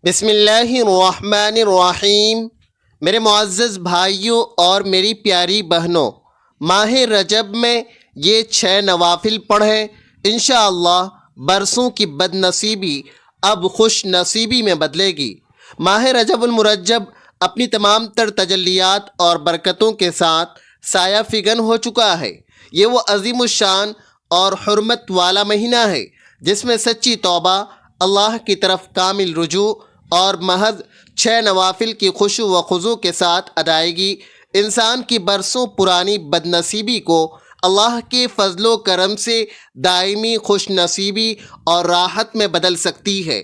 بسم اللہ الرحمن الرحیم۔ میرے معزز بھائیوں اور میری پیاری بہنوں، ماہ رجب میں یہ 6 نوافل پڑھیں، انشاءاللہ برسوں کی بد نصیبی اب خوش نصیبی میں بدلے گی۔ ماہ رجب المرجب اپنی تمام تر تجلیات اور برکتوں کے ساتھ سایہ فگن ہو چکا ہے۔ یہ وہ عظیم الشان اور حرمت والا مہینہ ہے جس میں سچی توبہ، اللہ کی طرف کامل رجوع اور محض 6 نوافل کی خشوع و خضوع کے ساتھ ادائیگی انسان کی برسوں پرانی بد نصیبی کو اللہ کے فضل و کرم سے دائمی خوش نصیبی اور راحت میں بدل سکتی ہے۔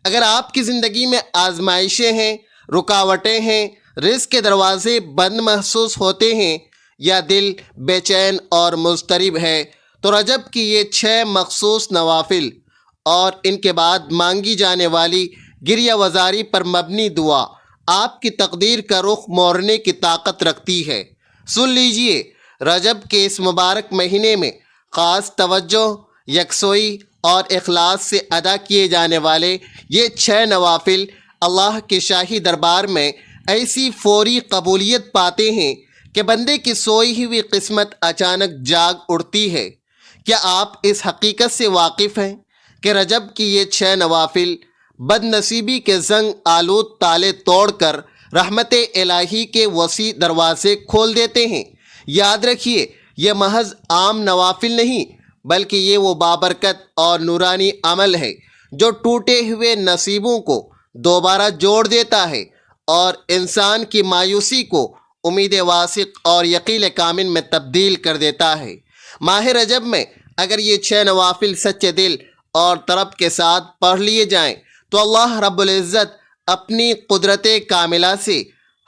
اگر آپ کی زندگی میں آزمائشیں ہیں، رکاوٹیں ہیں، رزق کے دروازے بند محسوس ہوتے ہیں یا دل بے چین اور مضطرب ہے، تو رجب کی یہ 6 مخصوص نوافل اور ان کے بعد مانگی جانے والی گریہ وزاری پر مبنی دعا آپ کی تقدیر کا رخ موڑنے کی طاقت رکھتی ہے۔ سن لیجئے، رجب کے اس مبارک مہینے میں خاص توجہ، یکسوئی اور اخلاص سے ادا کیے جانے والے یہ 6 نوافل اللہ کے شاہی دربار میں ایسی فوری قبولیت پاتے ہیں کہ بندے کی سوئی ہوئی قسمت اچانک جاگ اٹھتی ہے۔ کیا آپ اس حقیقت سے واقف ہیں کہ رجب کی یہ 6 نوافل بد نصیبی کے زنگ آلود تالے توڑ کر رحمت الہی کے وسیع دروازے کھول دیتے ہیں؟ یاد رکھیے، یہ محض عام نوافل نہیں، بلکہ یہ وہ بابرکت اور نورانی عمل ہے جو ٹوٹے ہوئے نصیبوں کو دوبارہ جوڑ دیتا ہے اور انسان کی مایوسی کو امید واثق اور یقین کامل میں تبدیل کر دیتا ہے۔ ماہ رجب میں اگر یہ 6 نوافل سچے دل اور طلب کے ساتھ پڑھ لیے جائیں تو اللہ رب العزت اپنی قدرت کاملہ سے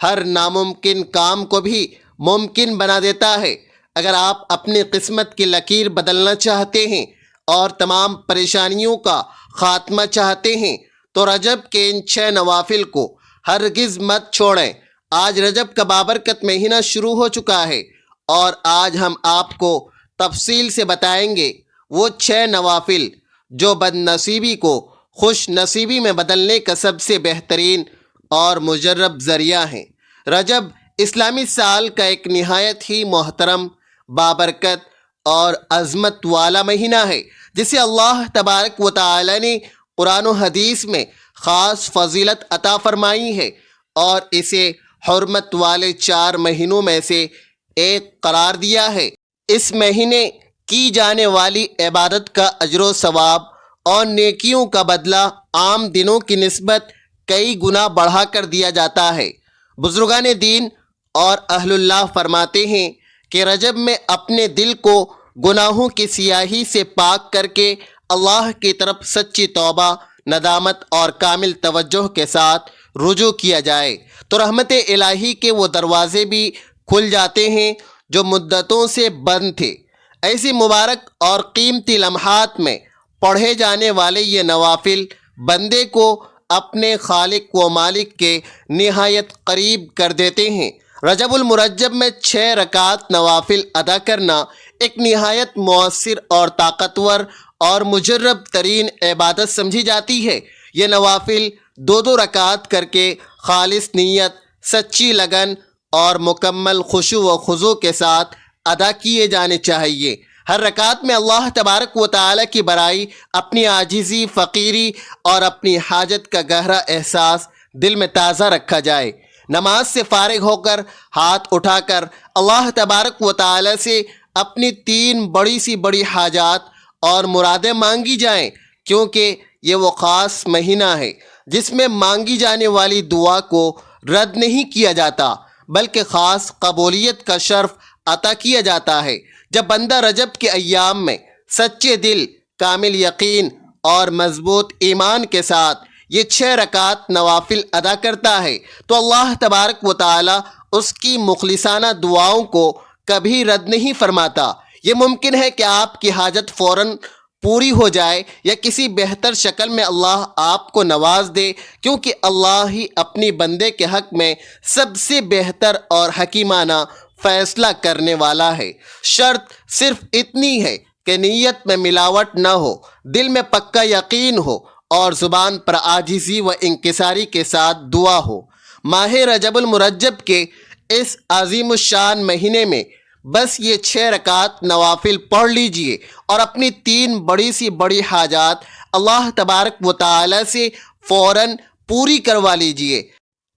ہر ناممکن کام کو بھی ممکن بنا دیتا ہے۔ اگر آپ اپنی قسمت کی لکیر بدلنا چاہتے ہیں اور تمام پریشانیوں کا خاتمہ چاہتے ہیں تو رجب کے ان 6 نوافل کو ہرگز مت چھوڑیں۔ آج رجب کا بابرکت مہینہ شروع ہو چکا ہے اور آج ہم آپ کو تفصیل سے بتائیں گے وہ 6 نوافل جو بد نصیبی کو خوش نصیبی میں بدلنے کا سب سے بہترین اور مجرب ذریعہ ہیں۔ رجب اسلامی سال کا ایک نہایت ہی محترم، بابرکت اور عظمت والا مہینہ ہے جسے اللہ تبارک و تعالی نے قرآن و حدیث میں خاص فضیلت عطا فرمائی ہے اور اسے حرمت والے 4 مہینوں میں سے ایک قرار دیا ہے۔ اس مہینے کی جانے والی عبادت کا اجر و ثواب اور نیکیوں کا بدلہ عام دنوں کی نسبت کئی گنا بڑھا کر دیا جاتا ہے۔ بزرگان دین اور اہل اللہ فرماتے ہیں کہ رجب میں اپنے دل کو گناہوں کی سیاہی سے پاک کر کے اللہ کی طرف سچی توبہ، ندامت اور کامل توجہ کے ساتھ رجوع کیا جائے تو رحمت الہی کے وہ دروازے بھی کھل جاتے ہیں جو مدتوں سے بند تھے۔ ایسی مبارک اور قیمتی لمحات میں پڑھے جانے والے یہ نوافل بندے کو اپنے خالق و مالک کے نہایت قریب کر دیتے ہیں۔ رجب المرجب میں 6 رکعت نوافل ادا کرنا ایک نہایت مؤثر اور طاقتور اور مجرب ترین عبادت سمجھی جاتی ہے۔ یہ نوافل 2 رکعت کر کے خالص نیت، سچی لگن اور مکمل خشوع و خضوع کے ساتھ ادا کیے جانے چاہیے۔ ہر رکعت میں اللہ تبارک و تعالی کی بڑائی، اپنی عاجزی، فقیری اور اپنی حاجت کا گہرا احساس دل میں تازہ رکھا جائے۔ نماز سے فارغ ہو کر ہاتھ اٹھا کر اللہ تبارک و تعالی سے اپنی 3 بڑی سی بڑی حاجات اور مرادیں مانگی جائیں، کیونکہ یہ وہ خاص مہینہ ہے جس میں مانگی جانے والی دعا کو رد نہیں کیا جاتا بلکہ خاص قبولیت کا شرف عطا کیا جاتا ہے۔ جب بندہ رجب کے ایام میں سچے دل، کامل یقین اور مضبوط ایمان کے ساتھ یہ 6 رکعت نوافل ادا کرتا ہے تو اللہ تبارک و تعالی اس کی مخلصانہ دعاؤں کو کبھی رد نہیں فرماتا۔ یہ ممکن ہے کہ آپ کی حاجت فوراً پوری ہو جائے یا کسی بہتر شکل میں اللہ آپ کو نواز دے، کیونکہ اللہ ہی اپنی بندے کے حق میں سب سے بہتر اور حکیمانہ فیصلہ کرنے والا ہے۔ شرط صرف اتنی ہے کہ نیت میں ملاوٹ نہ ہو، دل میں پکا یقین ہو اور زبان پر عاجزی و انکساری کے ساتھ دعا ہو۔ ماہ رجب المرجب کے اس عظیم الشان مہینے میں بس یہ 6 رکعت نوافل پڑھ لیجئے اور اپنی 3 بڑی سی بڑی حاجات اللہ تبارک و تعالی سے فوراً پوری کروا لیجئے۔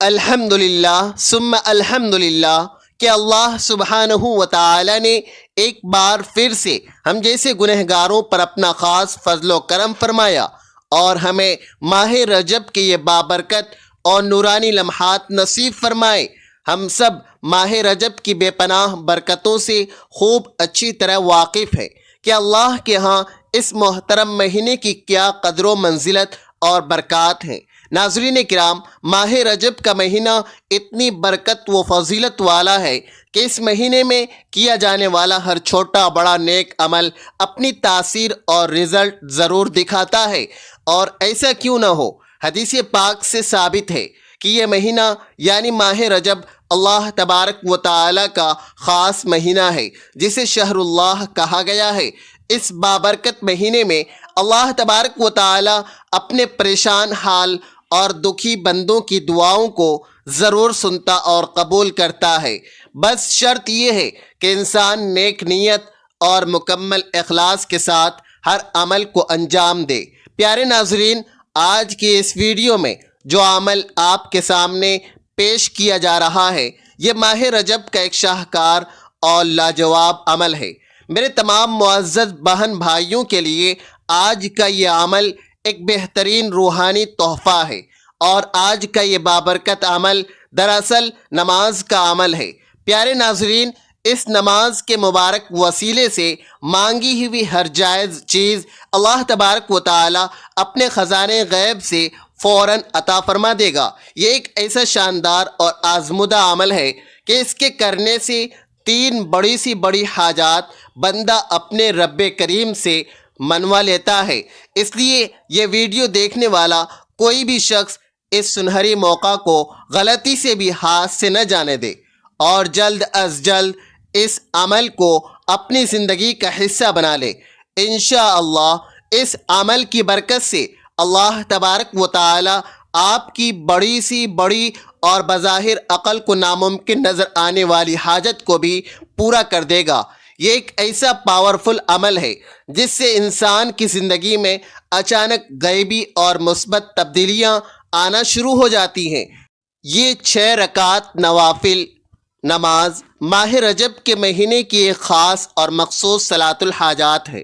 الحمدللہ ثم الحمدللہ کہ اللہ سبحانہ و تعالی نے ایک بار پھر سے ہم جیسے گنہگاروں پر اپنا خاص فضل و کرم فرمایا اور ہمیں ماہ رجب کے یہ بابرکت اور نورانی لمحات نصیب فرمائے۔ ہم سب ماہ رجب کی بے پناہ برکتوں سے خوب اچھی طرح واقف ہیں کہ اللہ کے ہاں اس محترم مہینے کی کیا قدر و منزلت اور برکات ہیں۔ ناظرین کرام، ماہ رجب کا مہینہ اتنی برکت و فضیلت والا ہے کہ اس مہینے میں کیا جانے والا ہر چھوٹا بڑا نیک عمل اپنی تاثیر اور رزلٹ ضرور دکھاتا ہے۔ اور ایسا کیوں نہ ہو، حدیث پاک سے ثابت ہے کہ یہ مہینہ یعنی ماہ رجب اللہ تبارک و تعالی کا خاص مہینہ ہے جسے شہر اللہ کہا گیا ہے۔ اس بابرکت مہینے میں اللہ تبارک و تعالی اپنے پریشان حال اور دکھی بندوں کی دعاؤں کو ضرور سنتا اور قبول کرتا ہے۔ بس شرط یہ ہے کہ انسان نیک نیت اور مکمل اخلاص کے ساتھ ہر عمل کو انجام دے۔ پیارے ناظرین، آج کی اس ویڈیو میں جو عمل آپ کے سامنے پیش کیا جا رہا ہے یہ ماہ رجب کا ایک شاہکار اور لاجواب عمل ہے۔ میرے تمام معزز بہن بھائیوں کے لیے آج کا یہ عمل ایک بہترین روحانی تحفہ ہے، اور آج کا یہ بابرکت عمل دراصل نماز کا عمل ہے۔ پیارے ناظرین، اس نماز کے مبارک وسیلے سے مانگی ہوئی ہر جائز چیز اللہ تبارک و تعالی اپنے خزانے غیب سے فوراً عطا فرما دے گا۔ یہ ایک ایسا شاندار اور آزمودہ عمل ہے کہ اس کے کرنے سے 3 بڑی سی بڑی حاجات بندہ اپنے رب کریم سے منوا لیتا ہے۔ اس لیے یہ ویڈیو دیکھنے والا کوئی بھی شخص اس سنہری موقع کو غلطی سے بھی ہاتھ سے نہ جانے دے اور جلد از جلد اس عمل کو اپنی زندگی کا حصہ بنا لے۔ انشاءاللہ اس عمل کی برکت سے اللہ تبارک و تعالی آپ کی بڑی سی بڑی اور بظاہر عقل کو ناممکن نظر آنے والی حاجت کو بھی پورا کر دے گا۔ یہ ایک ایسا پاورفل عمل ہے جس سے انسان کی زندگی میں اچانک غیبی اور مثبت تبدیلیاں آنا شروع ہو جاتی ہیں۔ یہ 6 رکعت نوافل نماز ماہ رجب کے مہینے کی ایک خاص اور مخصوص صلاۃ الحاجات ہے۔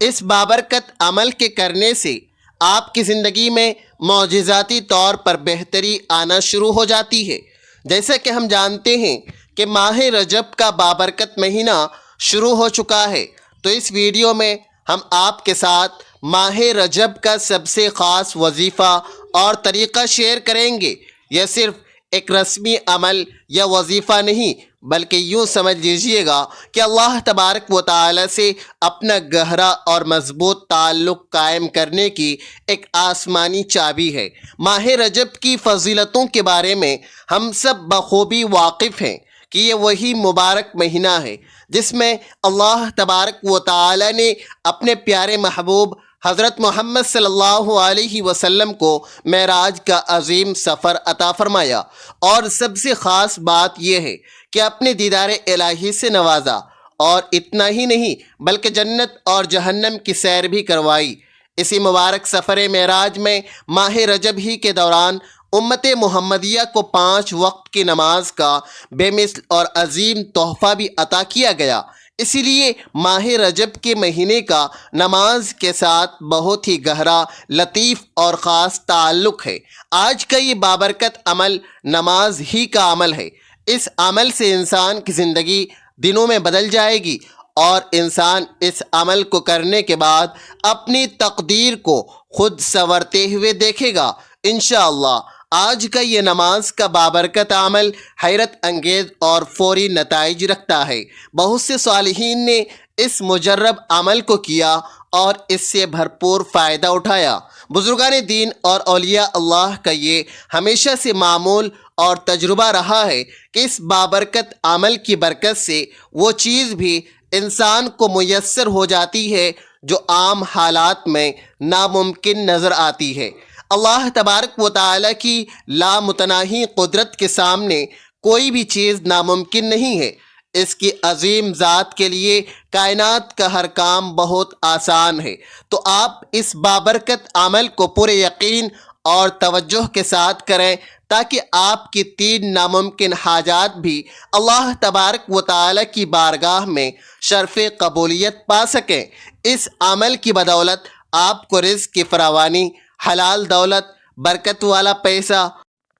اس بابرکت عمل کے کرنے سے آپ کی زندگی میں معجزاتی طور پر بہتری آنا شروع ہو جاتی ہے۔ جیسا کہ ہم جانتے ہیں کہ ماہ رجب کا بابرکت مہینہ شروع ہو چکا ہے، تو اس ویڈیو میں ہم آپ کے ساتھ ماہ رجب کا سب سے خاص وظیفہ اور طریقہ شیئر کریں گے۔ یہ صرف ایک رسمی عمل یا وظیفہ نہیں، بلکہ یوں سمجھ لیجئے گا کہ اللہ تبارک و تعالی سے اپنا گہرا اور مضبوط تعلق قائم کرنے کی ایک آسمانی چابی ہے۔ ماہ رجب کی فضیلتوں کے بارے میں ہم سب بخوبی واقف ہیں کہ یہ وہی مبارک مہینہ ہے جس میں اللہ تبارک و تعالی نے اپنے پیارے محبوب حضرت محمد صلی اللہ علیہ وسلم کو معراج کا عظیم سفر عطا فرمایا، اور سب سے خاص بات یہ ہے کہ اپنے دیدار الہی سے نوازا، اور اتنا ہی نہیں بلکہ جنت اور جہنم کی سیر بھی کروائی۔ اسی مبارک سفر معراج میں ماہ رجب ہی کے دوران امت محمدیہ کو 5 وقت کی نماز کا بے مثل اور عظیم تحفہ بھی عطا کیا گیا۔ اسی لیے ماہ رجب کے مہینے کا نماز کے ساتھ بہت ہی گہرا، لطیف اور خاص تعلق ہے۔ آج کا یہ بابرکت عمل نماز ہی کا عمل ہے۔ اس عمل سے انسان کی زندگی دنوں میں بدل جائے گی، اور انسان اس عمل کو کرنے کے بعد اپنی تقدیر کو خود سنورتے ہوئے دیکھے گا انشاءاللہ۔ آج کا یہ نماز کا بابرکت عمل حیرت انگیز اور فوری نتائج رکھتا ہے۔ بہت سے صالحین نے اس مجرب عمل کو کیا اور اس سے بھرپور فائدہ اٹھایا۔ بزرگان دین اور اولیاء اللہ کا یہ ہمیشہ سے معمول اور تجربہ رہا ہے کہ اس بابرکت عمل کی برکت سے وہ چیز بھی انسان کو میسر ہو جاتی ہے جو عام حالات میں ناممکن نظر آتی ہے۔ اللہ تبارک و تعالیٰ کی لامتناہی قدرت کے سامنے کوئی بھی چیز ناممکن نہیں ہے۔ اس کی عظیم ذات کے لیے کائنات کا ہر کام بہت آسان ہے۔ تو آپ اس بابرکت عمل کو پورے یقین اور توجہ کے ساتھ کریں تاکہ آپ کی 3 ناممکن حاجات بھی اللہ تبارک و تعالیٰ کی بارگاہ میں شرف قبولیت پا سکیں۔ اس عمل کی بدولت آپ کو رزق کی فراوانی، حلال دولت، برکت والا پیسہ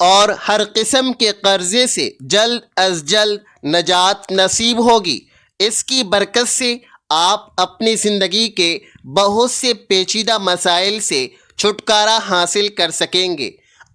اور ہر قسم کے قرضے سے جلد از جلد نجات نصیب ہوگی۔ اس کی برکت سے آپ اپنی زندگی کے بہت سے پیچیدہ مسائل سے چھٹکارا حاصل کر سکیں گے۔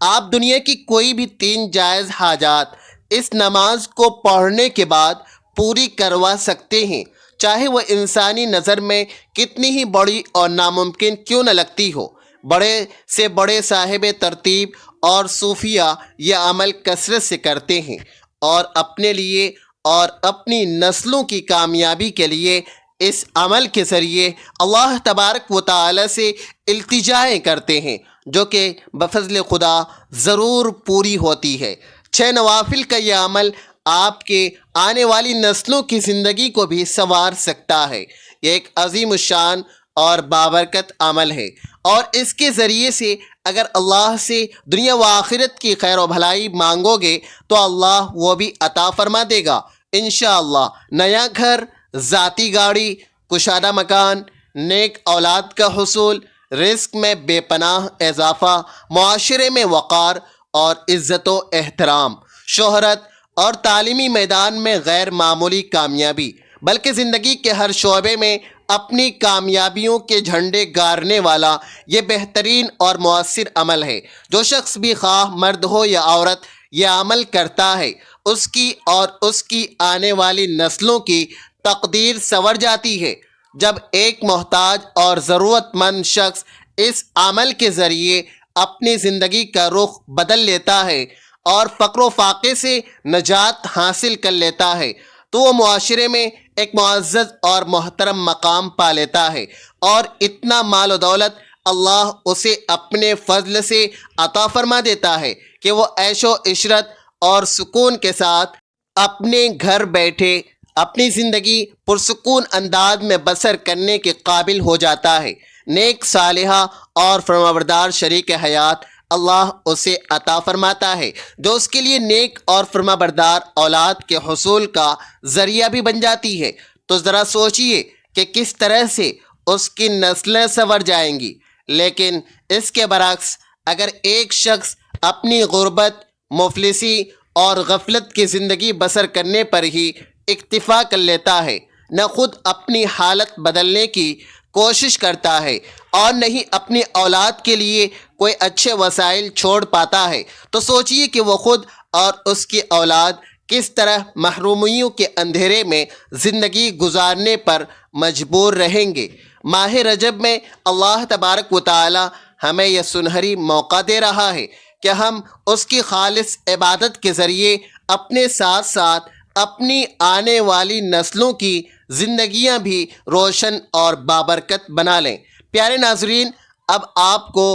آپ دنیا کی کوئی بھی 3 جائز حاجات اس نماز کو پڑھنے کے بعد پوری کروا سکتے ہیں، چاہے وہ انسانی نظر میں کتنی ہی بڑی اور ناممکن کیوں نہ لگتی ہو۔ بڑے سے بڑے صاحب ترتیب اور صوفیہ یہ عمل کثرت سے کرتے ہیں اور اپنے لیے اور اپنی نسلوں کی کامیابی کے لیے اس عمل کے ذریعے اللہ تبارک و تعالی سے التجائیں کرتے ہیں، جو کہ بفضل خدا ضرور پوری ہوتی ہے۔ 6 نوافل کا یہ عمل آپ کے آنے والی نسلوں کی زندگی کو بھی سنوار سکتا ہے۔ یہ ایک عظیم الشان اور بابرکت عمل ہے، اور اس کے ذریعے سے اگر اللہ سے دنیا و آخرت کی خیر و بھلائی مانگو گے تو اللہ وہ بھی عطا فرما دے گا انشاءاللہ۔ نیا گھر، ذاتی گاڑی، کشادہ مکان، نیک اولاد کا حصول، رزق میں بے پناہ اضافہ، معاشرے میں وقار اور عزت و احترام، شہرت اور تعلیمی میدان میں غیر معمولی کامیابی، بلکہ زندگی کے ہر شعبے میں اپنی کامیابیوں کے جھنڈے گارنے والا یہ بہترین اور مؤثر عمل ہے۔ جو شخص بھی خواہ مرد ہو یا عورت یہ عمل کرتا ہے، اس کی اور اس کی آنے والی نسلوں کی تقدیر سنور جاتی ہے۔ جب ایک محتاج اور ضرورت مند شخص اس عمل کے ذریعے اپنی زندگی کا رخ بدل لیتا ہے اور فقر و فاقے سے نجات حاصل کر لیتا ہے تو وہ معاشرے میں ایک معزز اور محترم مقام پا لیتا ہے، اور اتنا مال و دولت اللہ اسے اپنے فضل سے عطا فرما دیتا ہے کہ وہ عیش و عشرت اور سکون کے ساتھ اپنے گھر بیٹھے اپنی زندگی پرسکون انداز میں بسر کرنے کے قابل ہو جاتا ہے۔ نیک صالحہ اور فرمانبردار شریک حیات اللہ اسے عطا فرماتا ہے، جو اس کے لیے نیک اور فرمانبردار اولاد کے حصول کا ذریعہ بھی بن جاتی ہے۔ تو ذرا سوچئے کہ کس طرح سے اس کی نسلیں سنور جائیں گی۔ لیکن اس کے برعکس اگر ایک شخص اپنی غربت، مفلسی اور غفلت کی زندگی بسر کرنے پر ہی اکتفا کر لیتا ہے، نہ خود اپنی حالت بدلنے کی کوشش کرتا ہے اور نہ ہی اپنی اولاد کے لیے کوئی اچھے وسائل چھوڑ پاتا ہے، تو سوچئے کہ وہ خود اور اس کی اولاد کس طرح محرومیوں کے اندھیرے میں زندگی گزارنے پر مجبور رہیں گے۔ ماہ رجب میں اللہ تبارک و تعالی ہمیں یہ سنہری موقع دے رہا ہے کہ ہم اس کی خالص عبادت کے ذریعے اپنے ساتھ ساتھ اپنی آنے والی نسلوں کی زندگیاں بھی روشن اور بابرکت بنا لیں۔ پیارے ناظرین، اب آپ کو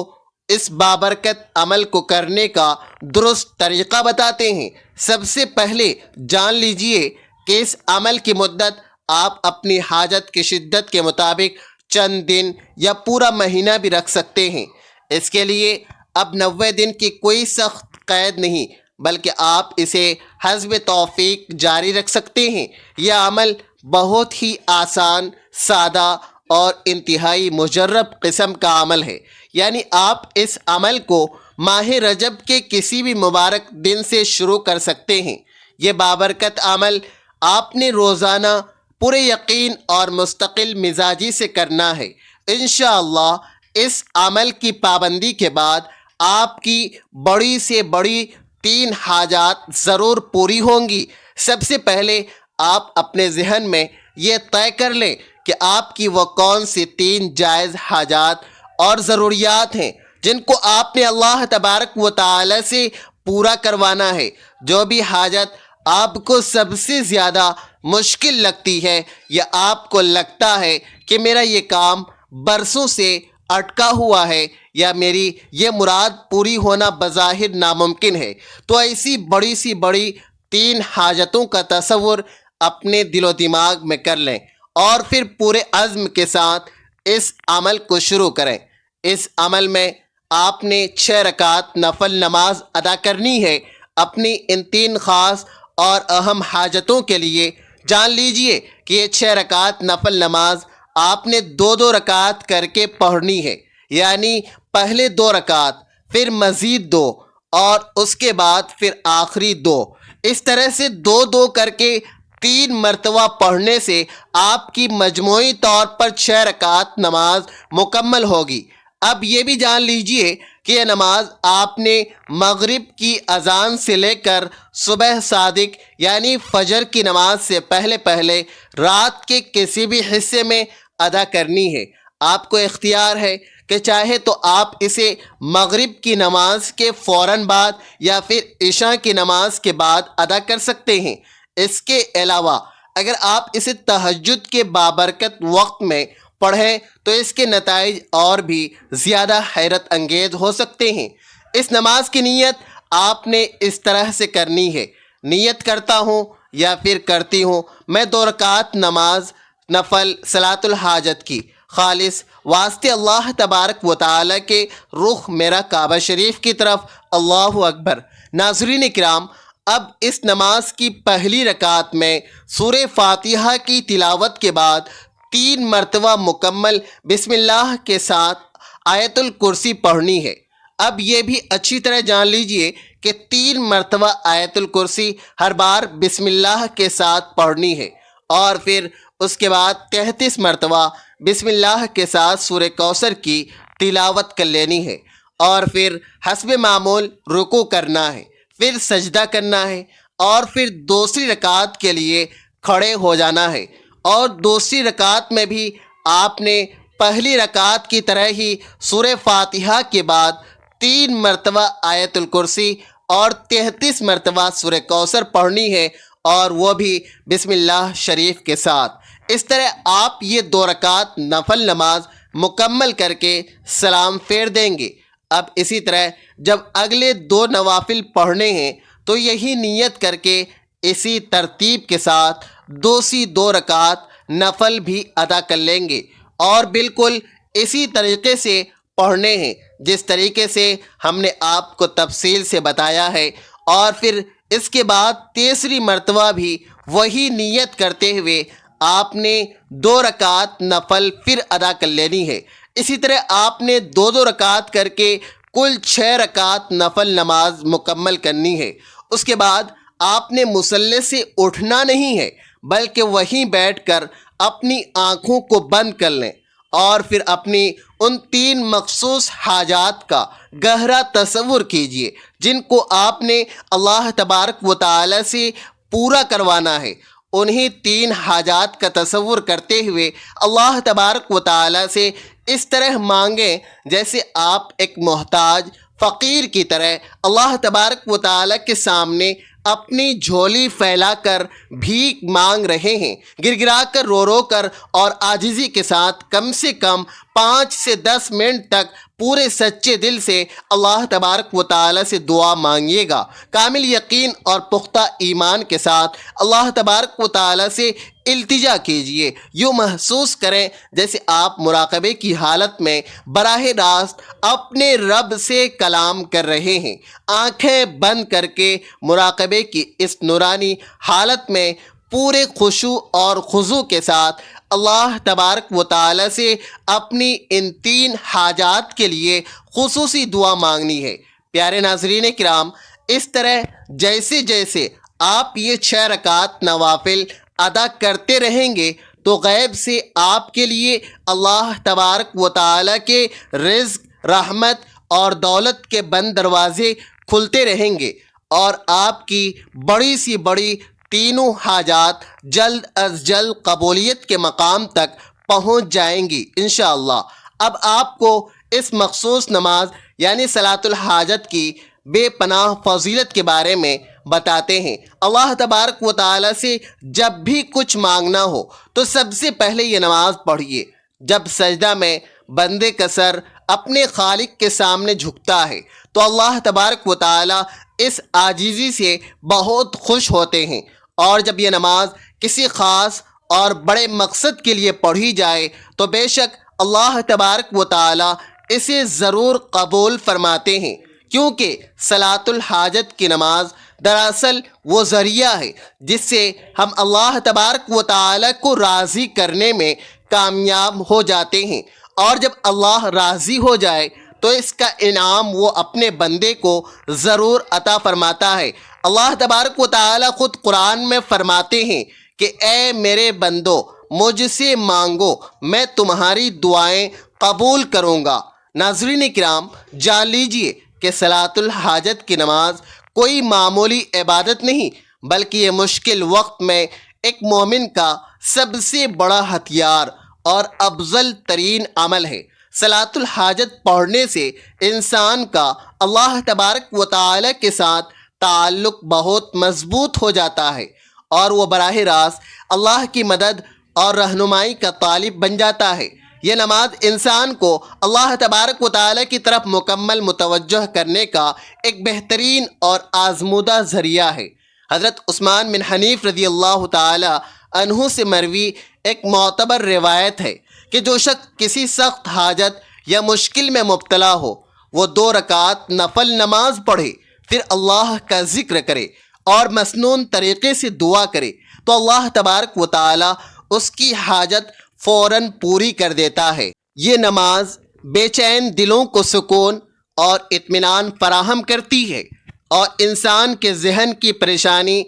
اس بابرکت عمل کو کرنے کا درست طریقہ بتاتے ہیں۔ سب سے پہلے جان لیجئے کہ اس عمل کی مدت آپ اپنی حاجت کی شدت کے مطابق چند دن یا پورا مہینہ بھی رکھ سکتے ہیں۔ اس کے لیے اب 90 دن کی کوئی سخت قید نہیں، بلکہ آپ اسے حسب توفیق جاری رکھ سکتے ہیں۔ یہ عمل بہت ہی آسان، سادہ اور انتہائی مجرب قسم کا عمل ہے، یعنی آپ اس عمل کو ماہ رجب کے کسی بھی مبارک دن سے شروع کر سکتے ہیں۔ یہ بابرکت عمل آپ نے روزانہ پورے یقین اور مستقل مزاجی سے کرنا ہے۔ انشاءاللہ اس عمل کی پابندی کے بعد آپ کی بڑی سے بڑی 3 حاجات ضرور پوری ہوں گی۔ سب سے پہلے آپ اپنے ذہن میں یہ طے کر لیں کہ آپ کی وہ کون سی 3 جائز حاجات اور ضروریات ہیں جن کو آپ نے اللہ تبارک و تعالی سے پورا کروانا ہے۔ جو بھی حاجت آپ کو سب سے زیادہ مشکل لگتی ہے یا آپ کو لگتا ہے کہ میرا یہ کام برسوں سے اٹکا ہوا ہے یا میری یہ مراد پوری ہونا بظاہر ناممکن ہے، تو ایسی بڑی سی بڑی 3 حاجتوں کا تصور اپنے دل و دماغ میں کر لیں اور پھر پورے عزم کے ساتھ اس عمل کو شروع کریں۔ اس عمل میں آپ نے 6 رکعت نفل نماز ادا کرنی ہے۔ اپنی ان 3 خاص اور اہم حاجتوں کے لیے جان لیجئے کہ یہ 6 رکعت نفل نماز آپ نے 2 رکعت کر کے پڑھنی ہے، یعنی پہلے 2 رکعت، پھر مزید 2 اور اس کے بعد پھر آخری 2۔ اس طرح سے 2 کر کے 3 مرتبہ پڑھنے سے آپ کی مجموعی طور پر 6 رکعت نماز مکمل ہوگی۔ اب یہ بھی جان لیجئے کہ یہ نماز آپ نے مغرب کی اذان سے لے کر صبح صادق یعنی فجر کی نماز سے پہلے رات کے کسی بھی حصے میں ادا کرنی ہے۔ آپ کو اختیار ہے کہ چاہے تو آپ اسے مغرب کی نماز کے فوراً بعد یا پھر عشاء کی نماز کے بعد ادا کر سکتے ہیں۔ اس کے علاوہ اگر آپ اسے تہجد کے بابرکت وقت میں پڑھیں تو اس کے نتائج اور بھی زیادہ حیرت انگیز ہو سکتے ہیں۔ اس نماز کی نیت آپ نے اس طرح سے کرنی ہے: نیت کرتا ہوں یا پھر کرتی ہوں میں 2 رکعت نماز نفل صلاۃ الحاجت کی، خالص واسطے اللہ تبارک و تعالی کے، رخ میرا کعبہ شریف کی طرف، اللہ اکبر۔ ناظرین کرام، اب اس نماز کی پہلی رکعت میں سورہ فاتحہ کی تلاوت کے بعد 3 مرتبہ مکمل بسم اللہ کے ساتھ آیت الکرسی پڑھنی ہے۔ اب یہ بھی اچھی طرح جان لیجئے کہ 3 مرتبہ آیت الکرسی ہر بار بسم اللہ کے ساتھ پڑھنی ہے، اور پھر اس کے بعد 33 مرتبہ بسم اللہ کے ساتھ سورہ کوثر کی تلاوت کر لینی ہے، اور پھر حسب معمول رکوع کرنا ہے، پھر سجدہ کرنا ہے، اور پھر دوسری رکعت کے لیے کھڑے ہو جانا ہے۔ اور دوسری رکعت میں بھی آپ نے پہلی رکعت کی طرح ہی سورہ فاتحہ کے بعد 3 مرتبہ آیت الکرسی اور 33 مرتبہ سورہ کوثر پڑھنی ہے، اور وہ بھی بسم اللہ شریف کے ساتھ۔ اس طرح آپ یہ 2 رکعت نفل نماز مکمل کر کے سلام پھیر دیں گے۔ اب اسی طرح جب اگلے 2 نوافل پڑھنے ہیں تو یہی نیت کر کے اسی ترتیب کے ساتھ دوسری 2 رکعت نفل بھی ادا کر لیں گے، اور بالکل اسی طریقے سے پڑھنے ہیں جس طریقے سے ہم نے آپ کو تفصیل سے بتایا ہے، اور پھر اس کے بعد تیسری مرتبہ بھی وہی نیت کرتے ہوئے آپ نے 2 رکعت نفل پھر ادا کر لینی ہے۔ اسی طرح آپ نے 2 رکعت کر کے کل 6 رکعت نفل نماز مکمل کرنی ہے۔ اس کے بعد آپ نے مصلی سے اٹھنا نہیں ہے، بلکہ وہیں بیٹھ کر اپنی آنکھوں کو بند کر لیں، اور پھر اپنی ان 3 مخصوص حاجات کا گہرا تصور کیجئے جن کو آپ نے اللہ تبارک و تعالی سے پورا کروانا ہے۔ انہی 3 حاجات کا تصور کرتے ہوئے اللہ تبارک و تعالی سے اس طرح مانگیں جیسے آپ ایک محتاج فقیر کی طرح اللہ تبارک و تعالی کے سامنے اپنی جھولی پھیلا کر بھیک مانگ رہے ہیں، گر گرا کر، رو رو کر اور عاجزی کے ساتھ کم سے کم 5 سے 10 منٹ تک پورے سچے دل سے اللہ تبارک و تعالی سے دعا مانگیے گا۔ کامل یقین اور پختہ ایمان کے ساتھ اللہ تبارک و تعالی سے التجا کیجئے، یوں محسوس کریں جیسے آپ مراقبے کی حالت میں براہ راست اپنے رب سے کلام کر رہے ہیں۔ آنکھیں بند کر کے مراقبے کی اس نورانی حالت میں پورے خشوع اور خضوع کے ساتھ اللہ تبارک و تعالی سے اپنی ان 3 حاجات کے لیے خصوصی دعا مانگنی ہے۔ پیارے ناظرین کرام، اس طرح جیسے جیسے آپ یہ 6 رکعت نوافل ادا کرتے رہیں گے تو غیب سے آپ کے لیے اللہ تبارک و تعالی کے رزق، رحمت اور دولت کے بند دروازے کھلتے رہیں گے، اور آپ کی بڑی سی بڑی تینوں حاجات جلد از جلد قبولیت کے مقام تک پہنچ جائیں گی انشاءاللہ۔ اب آپ کو اس مخصوص نماز یعنی صلاۃ الحاجت کی بے پناہ فضیلت کے بارے میں بتاتے ہیں۔ اللہ تبارک و تعالی سے جب بھی کچھ مانگنا ہو تو سب سے پہلے یہ نماز پڑھیے۔ جب سجدہ میں بندے کا سر اپنے خالق کے سامنے جھکتا ہے تو اللہ تبارک و تعالی اس عاجزی سے بہت خوش ہوتے ہیں، اور جب یہ نماز کسی خاص اور بڑے مقصد کے لیے پڑھی جائے تو بے شک اللہ تبارک و تعالی اسے ضرور قبول فرماتے ہیں، کیونکہ صلاۃ الحاجت کی نماز دراصل وہ ذریعہ ہے جس سے ہم اللہ تبارک و تعالی کو راضی کرنے میں کامیاب ہو جاتے ہیں، اور جب اللہ راضی ہو جائے تو اس کا انعام وہ اپنے بندے کو ضرور عطا فرماتا ہے۔ اللہ تبارک و تعالی خود قرآن میں فرماتے ہیں کہ اے میرے بندو مجھ سے مانگو، میں تمہاری دعائیں قبول کروں گا۔ ناظرین کرام، جان لیجئے کہ صلاۃ الحاجت کی نماز کوئی معمولی عبادت نہیں، بلکہ یہ مشکل وقت میں ایک مومن کا سب سے بڑا ہتھیار اور افضل ترین عمل ہے۔ صلاۃ الحاجت پڑھنے سے انسان کا اللہ تبارک و تعالی کے ساتھ تعلق بہت مضبوط ہو جاتا ہے، اور وہ براہ راست اللہ کی مدد اور رہنمائی کا طالب بن جاتا ہے۔ یہ نماز انسان کو اللہ تبارک و تعالی کی طرف مکمل متوجہ کرنے کا ایک بہترین اور آزمودہ ذریعہ ہے۔ حضرت عثمان بن حنیف رضی اللہ تعالی عنہ سے مروی ایک معتبر روایت ہے کہ جو شخص کسی سخت حاجت یا مشکل میں مبتلا ہو، وہ 2 رکعت نفل نماز پڑھے، پھر اللہ کا ذکر کرے اور مسنون طریقے سے دعا کرے تو اللہ تبارک و تعالی اس کی حاجت فوراً پوری کر دیتا ہے۔ یہ نماز بے چین دلوں کو سکون اور اطمینان فراہم کرتی ہے، اور انسان کے ذہن کی پریشانی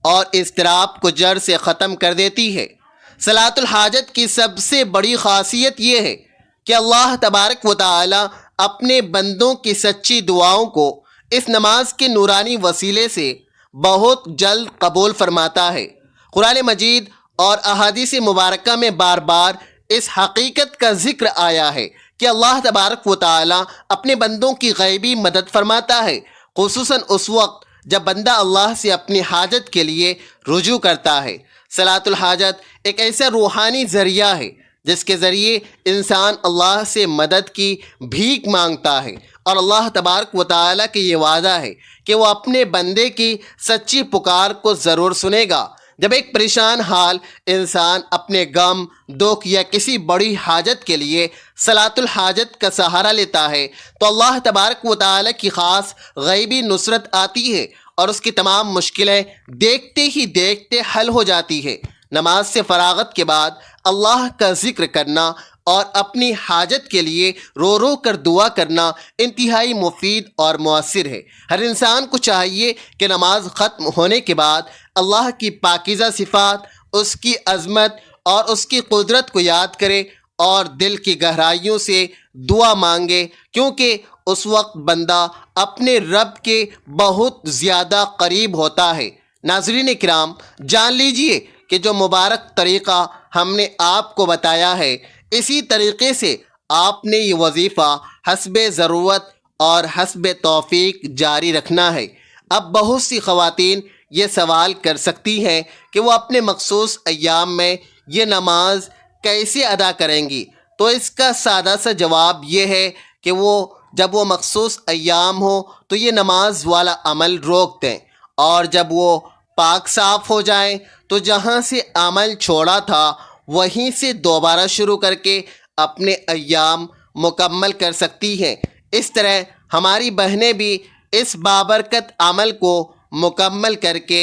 اور اضطراب کو جڑ سے ختم کر دیتی ہے۔ صلاۃ الحاجت کی سب سے بڑی خاصیت یہ ہے کہ اللہ تبارک و تعالی اپنے بندوں کی سچی دعاؤں کو اس نماز کے نورانی وسیلے سے بہت جلد قبول فرماتا ہے۔ قرآن مجید اور احادیث مبارکہ میں بار بار اس حقیقت کا ذکر آیا ہے کہ اللہ تبارک و تعالی اپنے بندوں کی غیبی مدد فرماتا ہے، خصوصاً اس وقت جب بندہ اللہ سے اپنی حاجت کے لیے رجوع کرتا ہے۔ صلاۃ الحاجت ایک ایسا روحانی ذریعہ ہے جس کے ذریعے انسان اللہ سے مدد کی بھیک مانگتا ہے، اور اللہ تبارک و تعالیٰ کی یہ وعدہ ہے کہ وہ اپنے بندے کی سچی پکار کو ضرور سنے گا۔ جب ایک پریشان حال انسان اپنے غم، دکھ یا کسی بڑی حاجت کے لیے صلاۃ الحاجت کا سہارا لیتا ہے تو اللہ تبارک و تعالیٰ کی خاص غیبی نصرت آتی ہے، اور اس کی تمام مشکلیں دیکھتے ہی دیکھتے حل ہو جاتی ہے۔ نماز سے فراغت کے بعد اللہ کا ذکر کرنا اور اپنی حاجت کے لیے رو رو کر دعا کرنا انتہائی مفید اور مؤثر ہے۔ ہر انسان کو چاہیے کہ نماز ختم ہونے کے بعد اللہ کی پاکیزہ صفات، اس کی عظمت اور اس کی قدرت کو یاد کرے اور دل کی گہرائیوں سے دعا مانگے، کیونکہ اس وقت بندہ اپنے رب کے بہت زیادہ قریب ہوتا ہے۔ ناظرین کرام، جان لیجئے کہ جو مبارک طریقہ ہم نے آپ کو بتایا ہے، اسی طریقے سے آپ نے یہ وظیفہ حسب ضرورت اور حسب توفیق جاری رکھنا ہے۔ اب بہت سی خواتین یہ سوال کر سکتی ہیں کہ وہ اپنے مخصوص ایام میں یہ نماز کیسے ادا کریں گی، تو اس کا سادہ سا جواب یہ ہے کہ جب وہ مخصوص ایام ہو تو یہ نماز والا عمل روک دیں، اور جب وہ پاک صاف ہو جائیں تو جہاں سے عمل چھوڑا تھا وہیں سے دوبارہ شروع کر کے اپنے ایام مکمل کر سکتی ہیں۔ اس طرح ہماری بہنیں بھی اس بابرکت عمل کو مکمل کر کے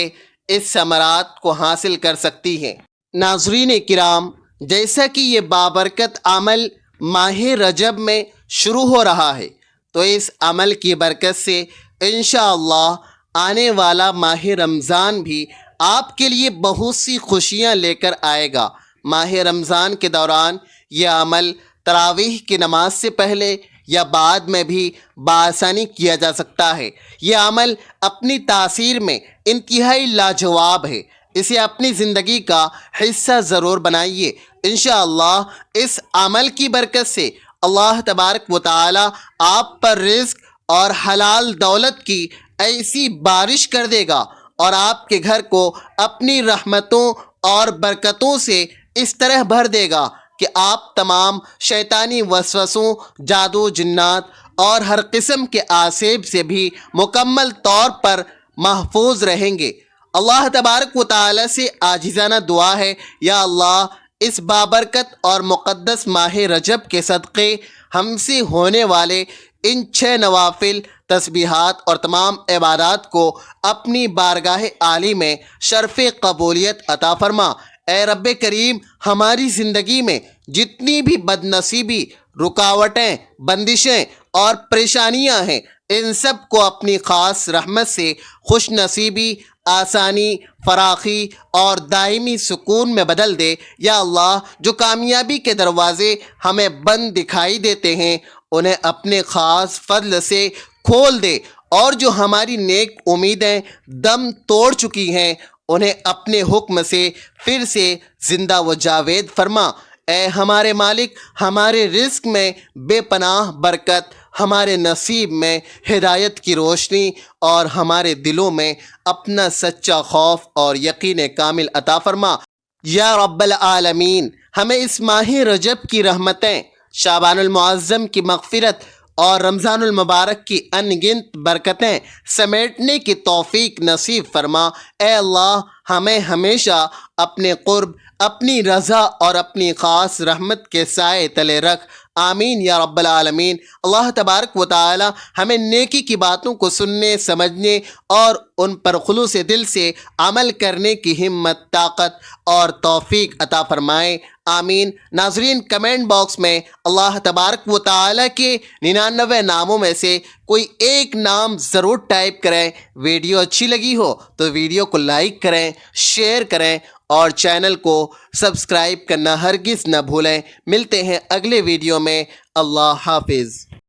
اس ثمرات کو حاصل کر سکتی ہیں۔ ناظرین کرام، جیسا کہ یہ بابرکت عمل ماہ رجب میں شروع ہو رہا ہے، تو اس عمل کی برکت سے انشاءاللہ آنے والا ماہ رمضان بھی آپ کے لیے بہت سی خوشیاں لے کر آئے گا۔ ماہ رمضان کے دوران یہ عمل تراویح کی نماز سے پہلے یا بعد میں بھی بآسانی کیا جا سکتا ہے۔ یہ عمل اپنی تاثیر میں انتہائی لاجواب ہے، اسے اپنی زندگی کا حصہ ضرور بنائیے۔ انشاءاللہ اس عمل کی برکت سے اللہ تبارک و تعالی آپ پر رزق اور حلال دولت کی ایسی بارش کر دے گا، اور آپ کے گھر کو اپنی رحمتوں اور برکتوں سے اس طرح بھر دے گا کہ آپ تمام شیطانی وسوسوں، جادو، جنات اور ہر قسم کے آسیب سے بھی مکمل طور پر محفوظ رہیں گے۔ اللہ تبارک و تعالی سے عاجزانہ دعا ہے، یا اللہ اس بابرکت اور مقدس ماہ رجب کے صدقے ہم سے ہونے والے ان 6 نوافل، تسبیحات اور تمام عبادات کو اپنی بارگاہ عالی میں شرف قبولیت عطا فرما۔ اے رب کریم، ہماری زندگی میں جتنی بھی بد نصیبی، رکاوٹیں، بندشیں اور پریشانیاں ہیں، ان سب کو اپنی خاص رحمت سے خوش نصیبی، آسانی، فراخی اور دائمی سکون میں بدل دے۔ یا اللہ، جو کامیابی کے دروازے ہمیں بند دکھائی دیتے ہیں انہیں اپنے خاص فضل سے کھول دے، اور جو ہماری نیک امیدیں دم توڑ چکی ہیں انہیں اپنے حکم سے پھر سے زندہ و جاوید فرما۔ اے ہمارے مالک، ہمارے رزق میں بے پناہ برکت، ہمارے نصیب میں ہدایت کی روشنی اور ہمارے دلوں میں اپنا سچا خوف اور یقین کامل عطا فرما۔ یا رب العالمین، ہمیں اس ماہ رجب کی رحمتیں، شعبان المعظم کی مغفرت اور رمضان المبارک کی ان گنت برکتیں سمیٹنے کی توفیق نصیب فرما۔ اے اللہ، ہمیں ہمیشہ اپنے قرب، اپنی رضا اور اپنی خاص رحمت کے سائے تلے رکھ۔ آمین یا رب العالمین۔ اللہ تبارک و تعالی ہمیں نیکی کی باتوں کو سننے، سمجھنے اور ان پر خلوص دل سے عمل کرنے کی ہمت، طاقت اور توفیق عطا فرمائے۔ آمین۔ ناظرین، کمنٹ باکس میں اللہ تبارک و تعالی کے 99 ناموں میں سے کوئی ایک نام ضرور ٹائپ کریں۔ ویڈیو اچھی لگی ہو تو ویڈیو کو لائک کریں، شیئر کریں اور چینل کو سبسکرائب کرنا ہرگز نہ بھولیں۔ ملتے ہیں اگلے ویڈیو میں۔ اللہ حافظ۔